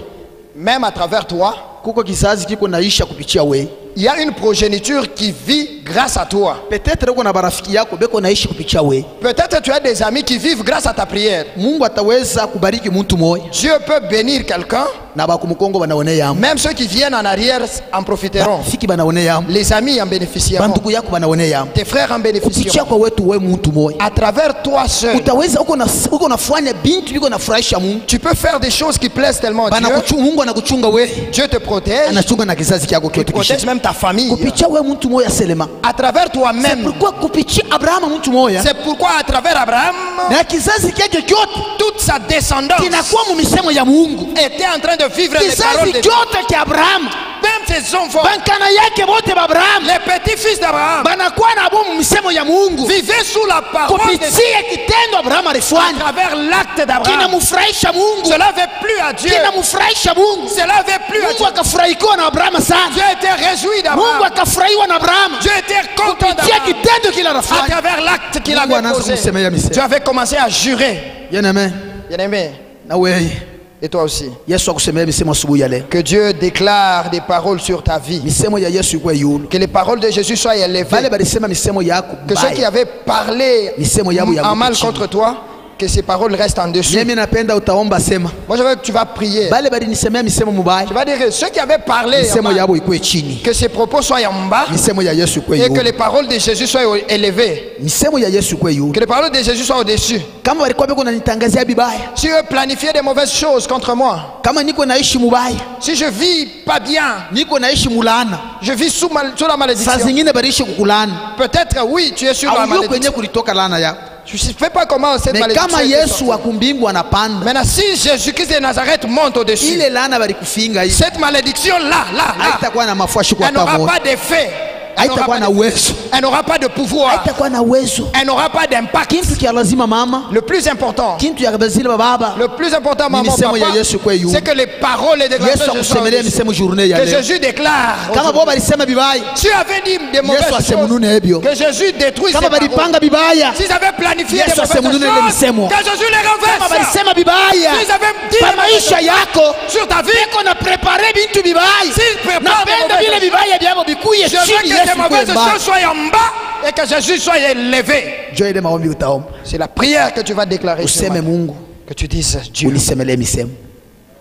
G: Même à travers toi,
F: Kuko kizazi kiko naisha kupitia wewe.
G: il y a une progéniture qui vit grâce à toi.
F: Peut-être uko na barafiki yako beko naishi kupitia wewe.
G: Peut-être tu as des amis qui vivent grâce à ta prière.
F: Mungu ataweza kubariki mtu moja
G: Dieu peut bénir quelqu'un.
F: na bakumukongo banaone yamu.
G: Même ceux qui viennent en arrière en profiteront.
F: Fiki banaone yamu.
G: Les amis en bénéficieront.
F: Bandugu yako banaone yamu.
G: Tes frères en
F: Kupitia
G: bénéficieront.
F: kwa wetu wewe mtu moja.
G: À travers toi seul,
F: Utaweza uko nafanya bintu biko nafurahisha Mungu.
G: tu peux faire des choses qui plaisent tellement à Dieu.
F: Mungu anakuchunga wewe.
G: Dieu te protège.
F: Anachunga na kizazi chako
G: Il
F: kyote
G: protège
F: kisha.
G: même ta famille.
F: Kupitia wewe mtu moja selema.
G: À travers
F: C'est
G: toi-même.
F: pourquoi kupitia Abraham mtu moja
G: C'est pourquoi à travers Abraham,
F: na kizazi chake kyote
G: toute sa descendance
F: kinakuwa mu misemo ya Mungu.
G: était en train de vivre les paroles
F: Kizazi
G: de Dieu.
F: kyote cha Abraham
G: Même ses enfants,
F: bankana yake bote ba Abraham,
G: les petits-fils d'Abraham,
F: banakuwa na bomu misemo ya Mungu,
G: vivaient sous la parole de Dieu.
F: kupitia kitendo Abraham
G: À
F: alifanya
G: travers l'acte d'Abraham.
F: kinamfurahisha Mungu,
G: Cela avait plu à Dieu.
F: kinamfurahisha Mungu.
G: Cela avait plu à
F: Mungu
G: Dieu.
F: akafurahikiwa na Abraham sana.
G: Dieu était réjoui
F: Mungu
G: d'Abraham.
F: akafurahiwa na Abraham
G: Dieu était content
F: kupitia
G: d'Abraham.
F: kitendo kile
G: À
F: anafanya.
G: travers l'acte qu'il
F: Mungu
G: avait
F: anaanza
G: posé,
F: kumsemea misemo.
G: Dieu avait commencé à jurer.
F: Bien-aimé,
G: Bien-aimé,
F: na wewe
G: et toi aussi,
F: Yesu akusemea misemo asubuhi ya leo.
G: que Dieu déclare des paroles sur ta vie.
F: Misemo ya Yesu ikuwe yulu.
G: Que les paroles de Jésus soient
F: Vale
G: élevées.
F: balisema misemo yako
G: Que ceux qui
F: mbaya.
G: avaient parlé
F: Misemo yabo ya
G: en mal
F: chini.
G: contre toi, que ces paroles restent en dessous.
F: Mimi napenda utaomba sema.
G: Moi, je veux que tu vas prier.
F: Bale balinisemea misemo mubaya.
G: Tu vas dire que ceux qui avaient parlé en
F: Misemo
G: mal,
F: yabo ikuwe chini.
G: que ces propos soient en bas
F: Misemo ya Yesu ikuwe
G: et que
F: yulu.
G: les paroles de Jésus soient élevées.
F: Misemo ya Yesu ikuwe yulu.
G: Que les paroles de Jésus soient au-dessus.
F: Kama walikuwa beko nanitangazia bibaya,
G: Si eux planifiaient des mauvaises choses contre moi,
F: kama niko naishi mubaya,
G: si je vis pas bien,
F: niko naishi mulana,
G: je vis sous la
F: saa
G: malédiction.
F: zingine barishi kukulana,
G: Peut-être oui, tu es sur la
F: auyo kwenye
G: malédiction.
F: kulitoka laana yako.
G: Je ne sais pas comment cette
F: Me
G: malédiction
F: kama
G: est
F: Yesu
G: sortie.
F: wa kumbingu anapanda,
G: Maintenant, si Jésus-Christ de Nazareth monte au-dessus,
F: ile laana balikufinga hii
G: cette malédiction-là,
F: haitakuwa na mafuashi kwa
G: elle n'aura
F: pamoja,
G: pas d'effet. Elle n'aura
F: haitakuwa
G: pas
F: na
G: de-
F: uwezo,
G: elle n'aura pas de pouvoir.
F: haitakuwa na uwezo.
G: Elle n'aura pas d'impact.
F: Kintu kia lazima mama,
G: Le plus important,
F: kintu ya lazima baba,
G: le plus important, maman,
F: misemo ya
G: papa,
F: Yesu kwa yu.
G: c'est que les paroles et les
F: Yesu
G: déclarations de Jésus
F: akusemelea misemo journée ya
G: que
F: leo.
G: Jésus déclare.
F: Kama bo balisema bibaya,
G: Si tu avais dit des mauvaises
F: Yesu
G: choses,
F: asemunune ebyo.
G: que Jésus détruise
F: Kama
G: ces paroles.
F: balipanga bibaya,
G: S'ils avaient planifié
F: Yesu
G: des mauvaises
F: asemunune ile
G: choses,
F: misemo.
G: que Jésus les
F: kama
G: renverse.
F: balisema bibaya,
G: S'ils avaient dit
F: pa
G: des mauvaises
F: maisha
G: choses
F: yako,
G: sur ta vie,
F: beko na prepare bintu bibaya.
G: s'ils préparent des
F: Napenda
G: mauvaises
F: vile
G: choses,
F: bibaya byabo bikuye
G: je veux
F: chini,
G: que
F: Yesu
G: ces mauvaises
F: kuwe mbali.
G: choses soient en bas et que Jésus soit élevé.
F: Njoo ile maombi utaomba.
G: C'est la prière que tu vas déclarer. ce
F: Useme
G: matin.
F: Mungu,
G: Que tu dises, Dieu,
F: unisemelee misemo.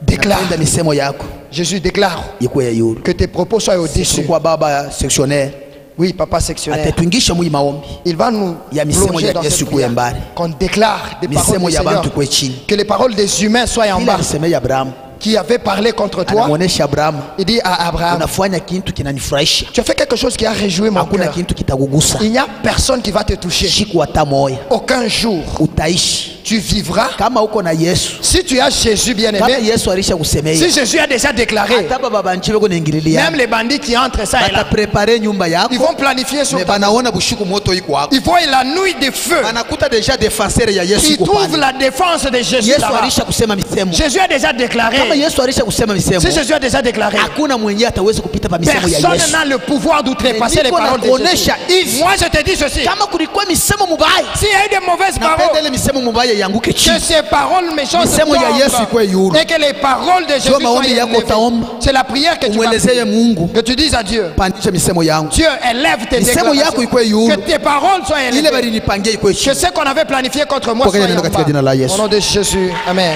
G: déclare.
F: Napenda misemo yako
G: Jésus déclare
F: ikuwe ya yulu.
G: que tes propos soient au-dessus.
F: Kwa baba sectionnaire,
G: Oui, papa sectionnaire.
F: atatuingisha mwi maombi.
G: Il va nous
F: Ya misemo
G: plonger
F: ya
G: dans
F: Yesu
G: cette
F: kuwe
G: prière.
F: mbali.
G: Qu'on déclare des paroles
F: Misemo
G: du
F: ya
G: Seigneur.
F: bantu kuwe chini.
G: Que les paroles des humains soient en
F: Ila
G: bas.
F: alisemea Abraham,
G: Qui avait parlé contre toi.
F: anamuonesha Abraham,
G: Il dit à Abraham,
F: unafanya kitu kinanifurahisha.
G: tu as fait quelque chose qui a réjoui mon
F: Hakuna
G: cœur.
F: kitu kitakugusa.
G: Il n'y a personne qui va te toucher.
F: Siku hata moja
G: Aucun jour
F: utaishi
G: tu vivras.
F: kama uko na Yesu.
G: Si tu as Jésus
F: Kama
G: bien-aimé,
F: Yesu alisha kusemea,
G: si Jésus a déjà déclaré,
F: hata baba banchi beko naingililia,
G: même les bandits qui entrent ça et là,
F: bataprepare nyumba
G: ils
F: yako,
G: vont planifier sur
F: mais
G: ta
F: banaona bushiku moto iko hapo.
G: Ils voient la nuit des feux.
F: Anakuta deja defenseur ya Yesu
G: Ils
F: iko
G: trouvent
F: pale.
G: la défense de Jésus
F: Yesu
G: là-bas.
F: alisha kusema misemo.
G: Jésus a déjà déclaré.
F: Kama Yesu alisha kusema misemo,
G: Si Jésus a déjà déclaré,
F: hakuna mwenye ataweza kupita pa misemo ya
G: personne
F: Yesu.
G: n'a le pouvoir d'outrepasser les
F: Niko
G: paroles de Jésus.
F: nakuonesha hivi,
G: Moi, je te dis ceci.
F: kama kulikuwa misemo mubaya,
G: S'il y a eu des mauvaises
F: napenda
G: paroles,
F: ile misemo mubaya yanguke
G: que
F: chini.
G: ces paroles méchantes
F: Misemo ya Yesu ikuwe yulu.
G: et que les paroles de Jésus
F: Ndio
G: soient
F: maombi yako
G: élevées.
F: utaomba.
G: C'est la prière que tu vas
F: Umwelezee
G: faire.
F: Mungu,
G: Que tu dises à Dieu,
F: pandisha misemo yangu.
G: Dieu élève tes
F: Misemo yako ikuwe
G: déclarations.
F: yulu.
G: Que tes paroles soient
F: Ile
G: élevées.
F: balinipangia ikuwe
G: Que
F: chini.
G: ce qu'on avait planifié contre moi
F: Pokea
G: soit
F: neno
G: en
F: katika jina la
G: bas.
F: Yesu.
G: Au nom de Jésus. Amen.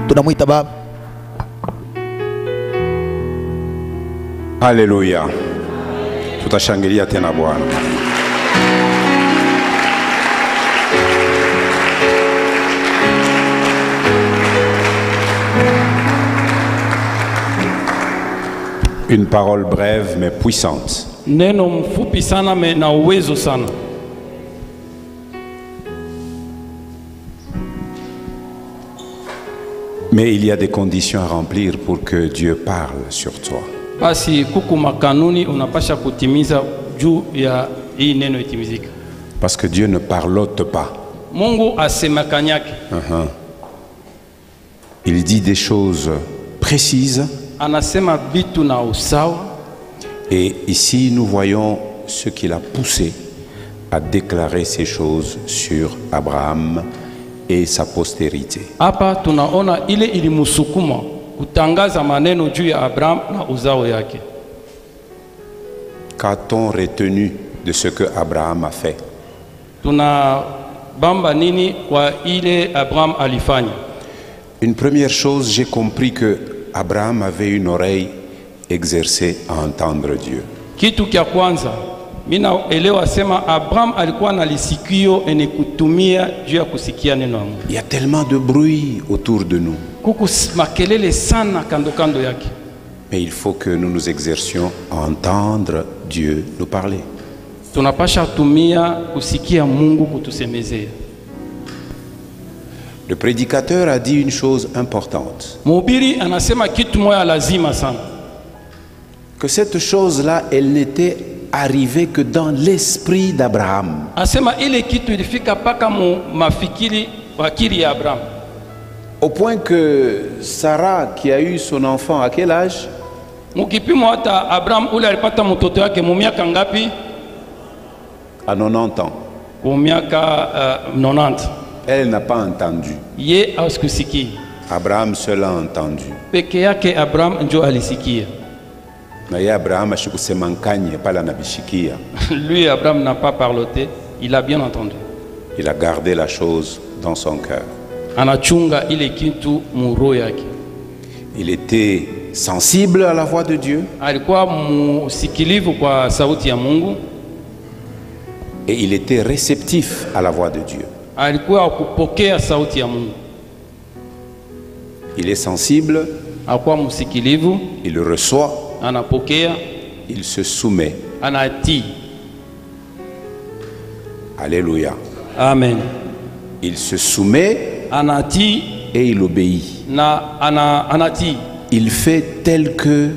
F: Tunamwita Baba.
E: Haleluya. Tutashangilia tena Bwana. Une parole brève mais puissante.
B: Neno mfupi sana me na uwezo sana.
E: Mais il y a des conditions à remplir pour que Dieu parle sur toi.
B: Basi kuku makanuni unapasha kutimiza juu ya hii neno itimizika.
E: Parce que Dieu ne parlote pas.
B: Mungu asemakanyake.
E: Il dit des choses précises.
B: Anasema bitu na usawa.
E: Et ici, nous voyons ce qui l'a poussé à déclarer ces choses sur Abraham et sa postérité.
B: Hapa tunaona ile ilimusukuma kutangaza maneno juu ya Abraham na uzao yake.
E: Qu'a-t-on retenu de ce que Abraham a fait?
B: Tuna bamba nini kwa ile Abraham alifanya?
E: Une première chose, j'ai compris que Abraham avait une oreille exercée à entendre Dieu.
B: Kitu kia kwanza mina elewa sema Abraham alikuwa na lisikio ene kutumia juu ya kusikia neno la Mungu.
E: Il y a tellement de bruit autour de nous.
B: Kuku makelele sana kando kando yake.
E: Mais il faut que nous nous exercions à entendre Dieu nous parler.
B: Tunapasha tumia kusikia Mungu kutusemezea.
E: Le prédicateur a dit une chose importante.
B: Mhubiri anasema kitu moja lazima sana.
E: Que cette chose-là, elle n'était arrivée que dans l'esprit d'Abraham.
B: Asema ile kitu ilifika paka mu mafikiri wakiri ya Abraham.
E: Au point que Sarah, qui a eu son enfant, à quel âge?
B: Mukipimo hata Abraham ule alipata mtoto wake mu miaka ngapi?
E: À 90 ans.
B: Mu miaka 90.
E: Elle n'a pas entendu.
B: Ye asikusikia.
E: Abraham seul a entendu.
B: Peke yake Abraham ndio alisikia.
E: Na ye Abraham ashikusema nkanye pala na bishikia.
B: Lui Abraham n'a pas parloté, il a bien entendu.
E: Il a gardé la chose dans son cœur.
B: Anachunga ile kitu mu roho yake.
E: Il était sensible à la voix de Dieu.
B: Alikuwa msikilivu kwa sauti ya Mungu.
E: Et il était réceptif à la voix de Dieu.
B: Alikuwa kupokea sauti ya Mungu.
E: Il est sensible.
B: Alikuwa msikilivu.
E: Il le reçoit.
B: Anapokea.
E: Il se soumet.
B: Anatii.
E: Alléluia.
B: Amen.
E: Il se soumet.
B: Anatii.
E: Et il obéit.
B: Anatii.
E: Il fait tel que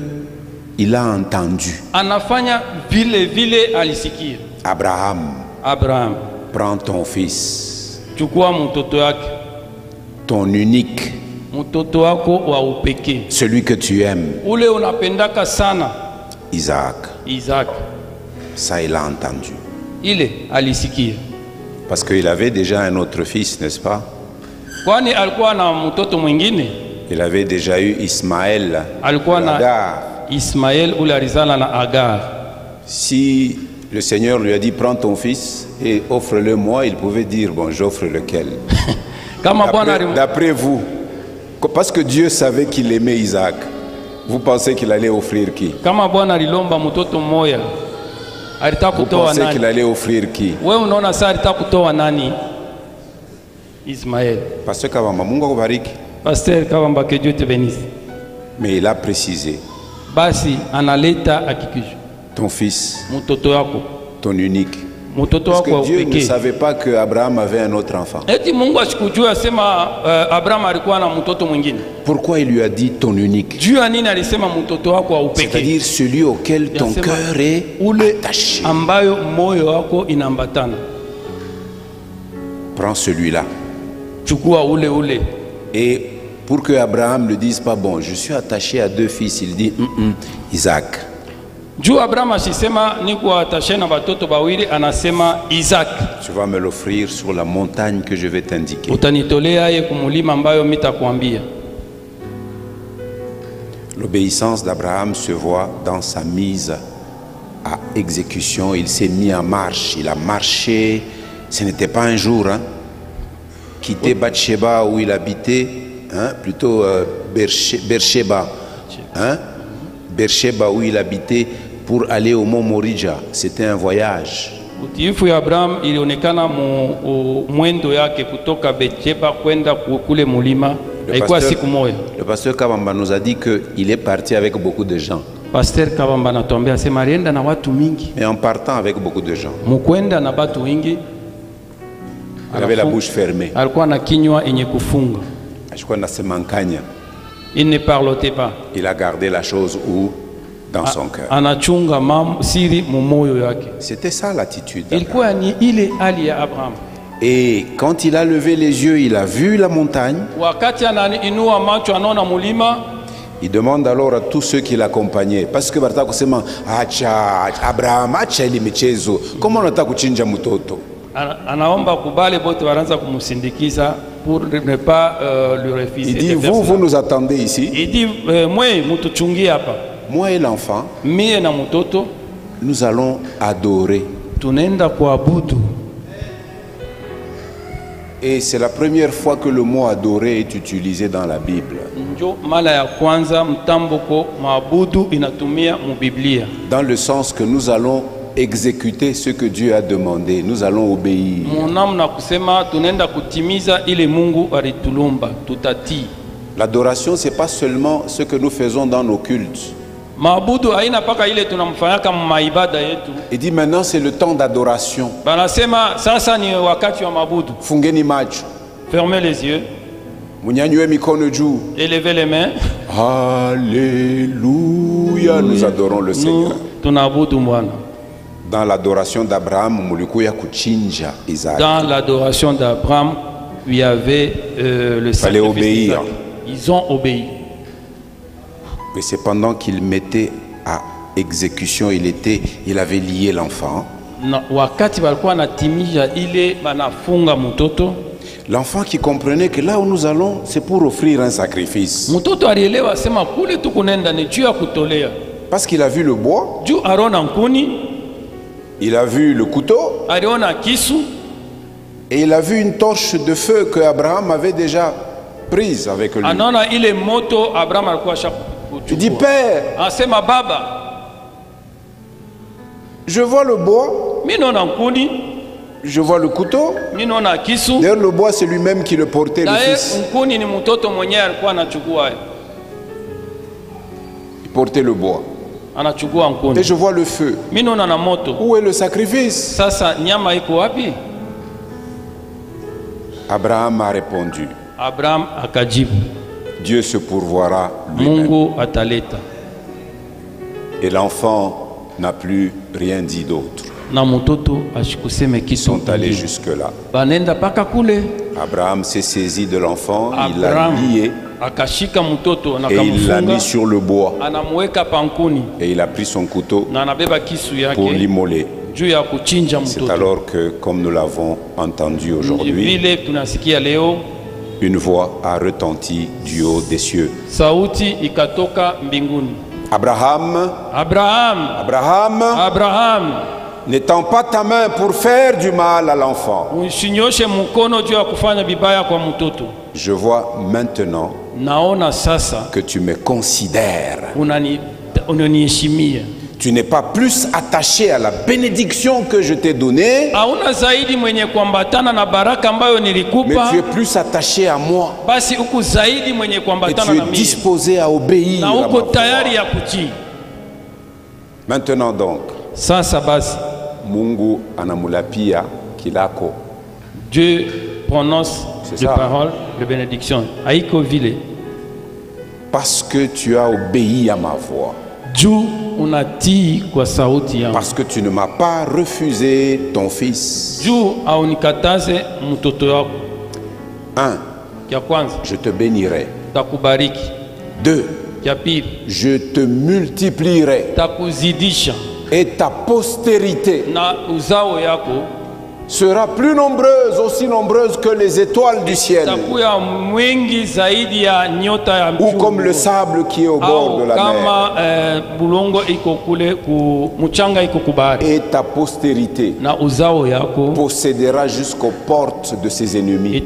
E: il a entendu.
B: Anafanya vile alisikia.
E: Abraham, prends ton fils,
B: chukua mtoto wake,
E: ton unique,
B: mtoto wako wa upekee,
E: celui que tu aimes,
B: ule unapendaka sana,
E: Isaac. Ça il a entendu.
B: Ile alisikia.
E: Parce qu'il avait déjà un autre fils, n'est-ce pas?
B: Kwani alikuwa na mtoto mwingine?
E: Il avait déjà eu Ismaël.
B: Alikuwa na Ismaël ule alizala na Agar.
E: Si le Seigneur lui a dit prends ton fils et offre-le moi, il pouvait dire bon, j'offre lequel? D'après vous, parce que Dieu savait qu'il aimait Isaac, vous pensez qu'il allait offrir qui? Vous pensez qu'il allait offrir qui?
B: Ismaël.
E: Pasteur Kavamba, Mungu akubariki.
B: Pasteur Kavamba, que Dieu te bénisse.
E: Mais il a précisé.
B: Basi analeta hakikisho.
E: Ton fils,
B: mtoto wako,
E: ton unique.
B: Mtoto
E: wako
B: wa upekee.
E: Dieu ne savait pas que Abraham avait un autre enfant.
B: Eti Mungu asikujua sema Abraham alikuwa na mtoto mwingine.
E: Pourquoi il lui a dit ton unique?
B: Jua nini alisema mtoto wako wa upekee?
E: C'est-à-dire celui auquel ton cœur est attaché.
B: Ambayo moyo wako inambatana.
E: Prends celui-là.
B: Chukua ule.
E: Et pour que Abraham ne dise pas bon, je suis attaché à deux fils, il dit Isaac.
B: Juu Abraham asisema niko attaché na batoto bawili, anasema Isaac.
E: Tu vas me l'offrir sur la montagne que je vais t'indiquer.
B: Utanitolea yeye kumulima ambayo mitakwambia.
E: L'obéissance d'Abraham se voit dans sa mise à exécution. Il s'est mis en marche, il a marché. Ce n'était pas un jour, hein. Quitter Bathsheba où il habitait, hein, plutôt Beersheba, hein, Beersheba où il habitait pour aller au mont Morija. C'était un voyage.
B: Utiifu ya Abraham ilionekana mwendo yake kutoka Beersheba kwenda kule mulima. Haikuwa siku moja.
E: Le pasteur Kabamba nous a dit qu'il est parti avec beaucoup de gens.
B: Pasteur Kabamba anatuambia sema alienda na watu mingi.
E: Et en partant avec beaucoup de gens,
B: mukwenda na watu wingi,
E: il avait la bouche fermée.
B: Alikuwa na kinywa yenye kufunga.
E: Alikuwa anasema nkanya.
B: Il ne parlotait pas.
E: Il a gardé la chose où? Dans son cœur.
B: Anachunga siri mu moyo yake.
E: C'était ça l'attitude.
B: Ilikuwa ni ile hali ya Abraham.
E: Et quand il a levé les yeux, il a vu la montagne.
B: Wakati anainua macho anaona mulima.
E: Il demande alors à tous ceux qui l'accompagnaient, parce que Barta kusema acha Abraham acha ile michezo, comment unataka kuchinja mtoto?
B: Anaomba kubale bote wanaanza kumsindikiza pour ne pas le refuser.
E: Il dit vous nous attendez ici.
B: Il dit moi mutuchungie hapa.
E: Moi et l'enfant,
B: mie na mtoto,
E: nous allons adorer.
B: Tunaenda kuabudu.
E: Et c'est la première fois que le mot adorer est utilisé dans la Bible. Dans le sens que nous allons exécuter ce que Dieu a demandé, nous allons obéir. L'adoration, ce n'est pas seulement ce que nous faisons dans nos cultes. Il dit maintenant c'est le temps d'adoration.
B: Fungeni macho. Fermez les yeux. Élevez les mains.
E: Alléluia, nous adorons le Seigneur. Dans l'adoration d'Abraham,
B: dans l'adoration d'Abraham, il y avait le sacrifice.
E: Fallait obéir.
B: Ils ont obéi.
E: Mais c'est pendant qu'il mettait à exécution, il avait lié l'enfant. L'enfant qui comprenait que là où nous allons, c'est pour offrir un sacrifice. Parce qu'il a vu le bois, il a vu le couteau, et il a vu une torche de feu que Abraham avait déjà prise avec lui. Il dit, Père, je vois le bois, je vois le couteau. D'ailleurs, le bois, c'est lui-même qui le portait, le fils. Il portait le bois. Et je vois le feu. Où est le sacrifice? Abraham a répondu, Dieu se pourvoira lui-même. Et l'enfant n'a plus rien dit d'autre. Ils sont allés jusque-là. Abraham s'est saisi de l'enfant, il l'a lié et il l'a mis sur le bois. Et il a pris son couteau pour l'immoler. C'est alors que, comme nous l'avons entendu aujourd'hui, une voix a retenti du haut des cieux. Abraham, n'étends pas ta main pour faire du mal à l'enfant. Je vois maintenant que tu me considères. Tu n'es pas plus attaché à la bénédiction que je t'ai donnée, mais tu es plus attaché à moi. Et tu es disposé à obéir à ma voix. Maintenant donc, Mungu anamulapia kilako.
B: Dieu prononce des paroles de bénédiction.
E: Parce que tu as obéi à ma voix. Parce que tu ne m'as pas refusé ton fils. 1. Je te bénirai. 2. Je te multiplierai. Et ta postérité sera plus nombreuse, aussi nombreuse que les étoiles du ciel, ou comme le sable qui est au bord de la mer. Et ta postérité possédera jusqu'aux portes de ses ennemis.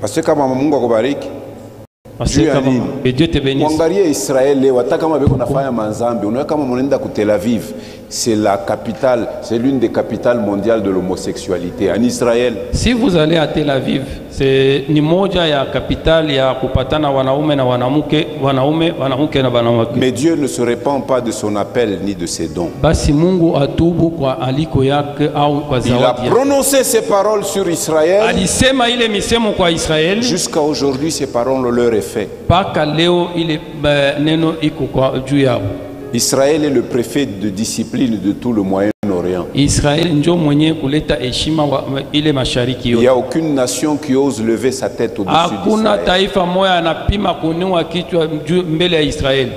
E: Parce que quand Mungu akubariki,
B: et Dieu te bénisse.
E: C'est la capitale, c'est l'une des capitales mondiales de l'homosexualité en Israël.
B: Si vous allez à Tel Aviv, c'est ni moja ya capitale ya kupatana wanaume na wanawake.
E: Mais Dieu ne se répand pas de son appel ni de ses dons. Il a prononcé ces paroles sur Israël. Jusqu'à aujourd'hui, ces paroles leur est fait. Israël est le préfet de discipline de tout le Moyen-Orient. Il n'y a aucune nation qui ose lever sa tête au-dessus d'Israël.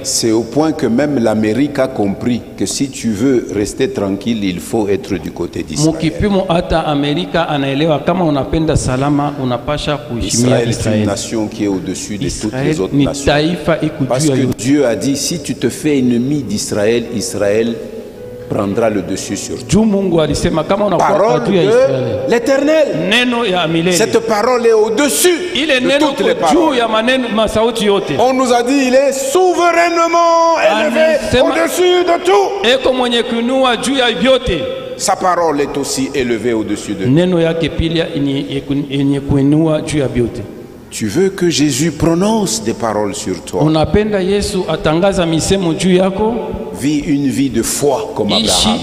E: C'est au point que même l'Amérique a compris que si tu veux rester tranquille, il faut être du côté d'Israël. Israël est une nation qui est au-dessus de toutes les autres nations. Parce que Dieu a dit, si tu te fais ennemi d'Israël, Israël prendra le dessus sur toi. Parole de l'Éternel. Cette parole est au-dessus de toutes les paroles. On nous a dit, il est souverainement élevé au-dessus de tout. Sa parole est aussi élevée au-dessus de tout. Tu veux que Jésus prononce des paroles sur toi. Vis une vie de foi comme Abraham.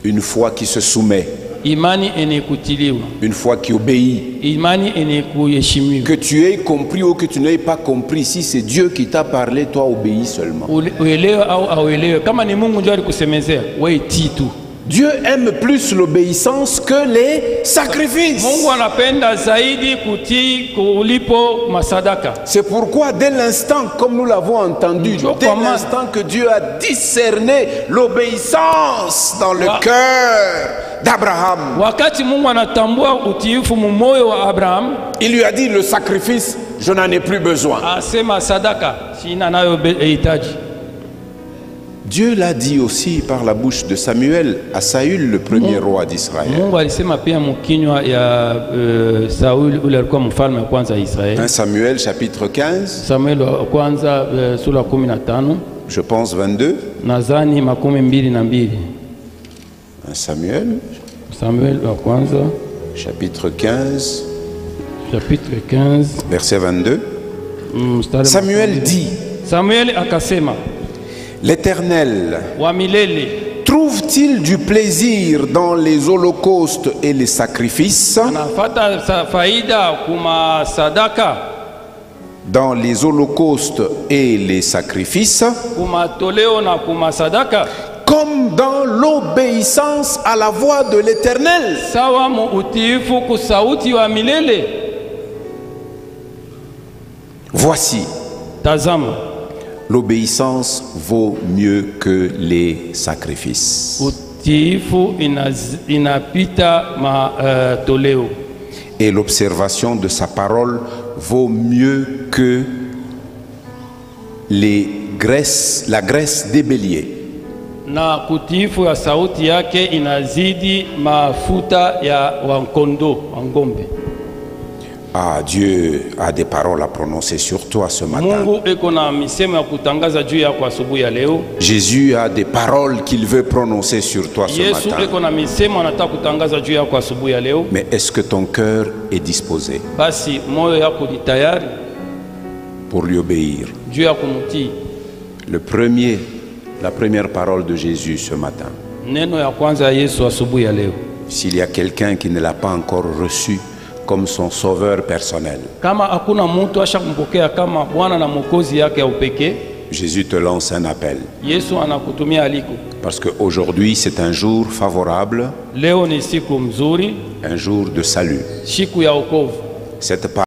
E: Une foi qui se soumet.
B: imani enekutiliwa,
E: Une foi qui obéit.
B: imani enekuheshimiwa.
E: Que tu aies compris ou que tu n'aies pas compris, si c'est Dieu qui t'a parlé, toi obéis seulement.
B: Uelewe au auelewe, kama ni Mungu ndio alikusemezea, wewe tii tu.
E: Dieu aime plus l'obéissance que les sacrifices.
B: Mungu anapenda zaidi kutii kulipo masadaka.
E: C'est pourquoi dès l'instant, comme nous l'avons entendu, dès l'instant que Dieu a discerné l'obéissance dans le cœur d'Abraham,
B: Wakati Mungu anatambua utiifu mumoyo wa Abraham,
E: il lui a dit le sacrifice, je n'en ai plus besoin.
B: asema sadaka sina nayo hitaji.
E: Dieu l'a dit aussi par la bouche de Samuel à Saül, le premier roi d'Israël.
B: Mungu alisema pia mkinywa ya Sauli ule alikuwa mfalme wa kwanza wa Israeli.
E: 1 Samuel chapitre 15,
B: Samuel wa kwanza sura 15,
E: je pense 22.
B: nadhani 22.
E: 1 Samuel
B: Samuel wa kwanza
E: chapitre 15,
B: chapitre 15
E: verset 22.
B: mstari
E: Samuel dit,
B: Samuel akasema,
E: l'Éternel
B: wa milele
E: trouve-t-il du plaisir dans les holocaustes et les sacrifices?
B: anafata faida kuma sadaka,
E: Dans les holocaustes et les sacrifices,
B: kuma toleo na kuma sadaka,
E: comme dans l'obéissance à la voix de l'Éternel.
B: sawa mu utiifu kusauti wa milele.
E: Voici,
B: Tazama,
E: l'obéissance vaut mieux que les sacrifices.
B: utiifu inapita toleo,
E: Et l'observation de sa parole vaut mieux que la graisse des béliers.
B: na kutiifu ya sauti yake inazidi mafuta ya wankondo wa ngombe.
E: Ah, Dieu a des paroles à prononcer sur toi ce matin.
B: Mungu eko na misemo ya kutangaza juu yako asubuhi ya leo.
E: Jésus a des paroles qu'il veut prononcer sur toi ce
B: Yesu
E: matin.
B: eko na misemo anataka kutangaza juu yako asubuhi ya leo.
E: Mais est-ce que ton cœur est disposé
B: Basi moyo yako ni tayari
E: pour lui obéir?
B: juu ya kumtii.
E: La première parole de Jésus ce matin.
B: Neno ya kwanza ya Yesu asubuhi ya leo.
E: S'il y a quelqu'un qui ne l'a pas encore reçu comme son sauveur personnel,
B: Kama hakuna mtu ashakumpokea kama Bwana na Mwokozi yake ya upekee,
E: Jésus te lance un appel.
B: Yesu anakutumia aliko.
E: Parce qu'aujourd'hui, c'est un jour favorable,
B: Leo ni siku mzuri,
E: un jour de salut.
B: siku ya wokovu.
E: Cette